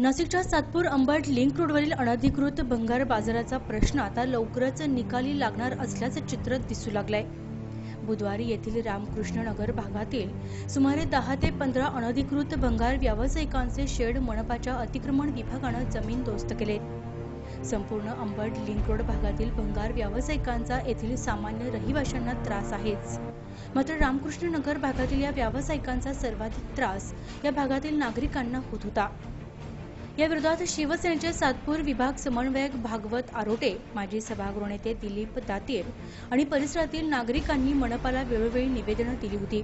नाशिकच्या सातपूर अंबड लिंक रोडवरील अनधिकृत भंगार बाजाराचा प्रश्न आता लवकरच निकाली लागणार असल्याचे चित्र दिसू लागलंय। बुधवारी येथील रामकृष्ण नगर भागातील सुमारे 10 ते 15 अनधिकृत भंगार व्यावसायिकांचे शेड मनपाच्या अतिक्रमण विभागाने जमीनदोस्त केले। संपूर्ण अंबड लिंक रोड भागातील भंगार व्यावसायिकांचा येथील सामान्य रहिवाशांना त्रास आहेच, मात्र रामकृष्ण नगर भागातील या व्यावसायिकांचा सर्वाधिक त्रास या भागातील नागरिकांना होत होता। या विरोधात शिवसेनेचे सातपूर विभाग समन्वयक भागवत आरोटे, माजी सभागृह नेते दिलीप दातीर आणि परिसरातील नागरिकांनी मनपाला वेळोवेळी निवेदने दिली होती।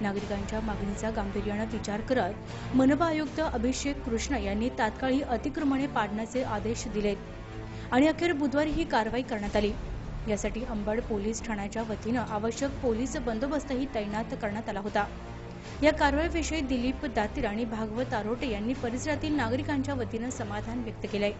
नागरिकांच्या मागणीचा गांभीर्याने विचार करत मनपा आयुक्त अभिषेक कृष्ण यांनी तात्काळ ही अतिक्रमणे पाडण्याचे आदेश दिले आणि अखेर बुधवारी ही कारवाई करण्यात आली। यासाठी अंबड पोलीस ठाण्याच्या वतीने आवश्यक पोलीस बंदोबस्तही तैनात करण्यात आला होता। या कारवाईविषयी दिलीप दातीर आणि भागवत आरोटे यांनी परिसरातील नागरिकांच्या वतीने समाधान व्यक्त केले।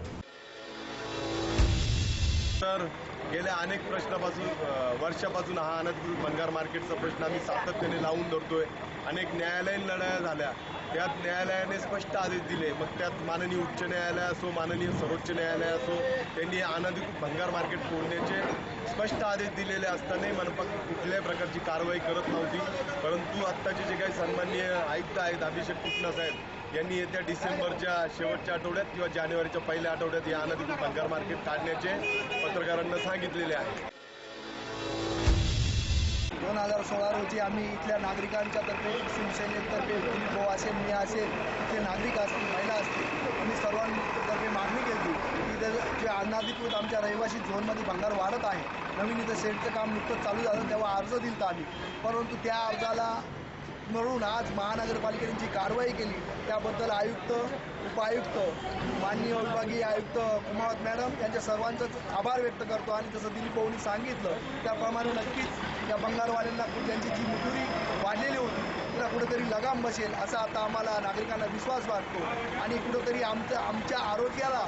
तर गेल्या अनेक वर्षापासून हा अनधिकृत भंगार मार्केटचा प्रश्न आम्ही सातत्याने लावून धरतोय। अनेक न्यायालयीन लढाया झाल्या, त्यात न्यायालयाने स्पष्ट आदेश दिले। मग त्यात माननीय उच्च न्यायालय असो, माननीय सर्वोच्च न्यायालय असो, त्यांनी अनधिकृत भंगार मार्केट फोडण्याचे स्पष्ट आदेश दिलेले असतानाही मनपा कुठल्याही प्रकारची कारवाई करत नव्हती। परंतु आत्ताचे जे काही सन्माननीय आयुक्त आहेत अभिषेक कृष्ण साहेब यांनी येत्या डिसेंबरच्या शेवटच्या आठवड्यात किंवा जानेवारीच्या पहिल्या आठवड्यात या अनधिकृत भंगार मार्केट काढण्याचे पत्रकारांना सांगितलेले आहे। 2016 रोजी आम्ही इथल्या नागरिकांच्या तर्फे, शिवसेनेतर्फे दिलीप भाऊ असेल, मी असेल, इथले नागरिक असतील, महिला असतील, आम्ही सर्वांतर्फे मागणी केली की जे अनधिकृत आमच्या रहिवासी झोनमध्ये भंगार वाढत आहे, नवीन इथं शेडचं काम नुकतंच चालू झालं तेव्हा अर्ज दिला आम्ही, परंतु त्या अर्जाला म्हणून आज महानगरपालिकेने जी कारवाई केली त्याबद्दल आयुक्त, उपायुक्त, माननीय विभागीय आयुक्त कुमावत मॅडम यांच्या सर्वांचाच आभार व्यक्त करतो। आणि जसं दिलीप भाऊंनी सांगितलं त्याप्रमाणे नक्कीच या भंगारवाल्यांना त्यांची जी मजुरी वाढलेली होती तिला कुठेतरी लगाम बसेल असा आता आम्हाला नागरिकांना विश्वास वाटतो। आणि कुठेतरी आमच्या आरोग्याला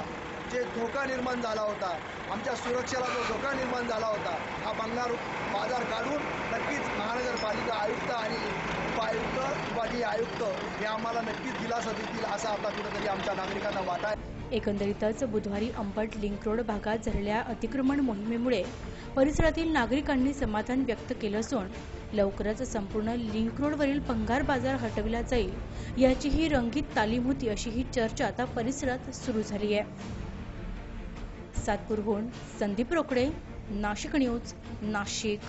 जे धोका निर्माण झाला होता, आमच्या सुरक्षेला जो धोका निर्माण झाला होता, हा भंगार बाजार काढून नक्कीच महानगरपालिका आयुक्त आणि उपायुक्त, विभागीय आयुक्त हे आम्हाला नक्कीच दिलासा देतील असं आता कुठेतरी आमच्या नागरिकांना वाटत आहे। एकंदरीतच बुधवारी अंबड लिंक रोड भागात झालेल्या अतिक्रमण मोहिमेमुळे परिसरातील नागरिकांनी समाधान व्यक्त केलं असून लवकरच संपूर्ण लिंक रोडवरील भंगार बाजार हटविला जाईल याचीही रंगीत तालीम होती अशी ही चर्चा आता परिसरात सुरू झाली आहे। सातपूरहून संदीप रोकडे, नाशिक न्यूज, नाशिक।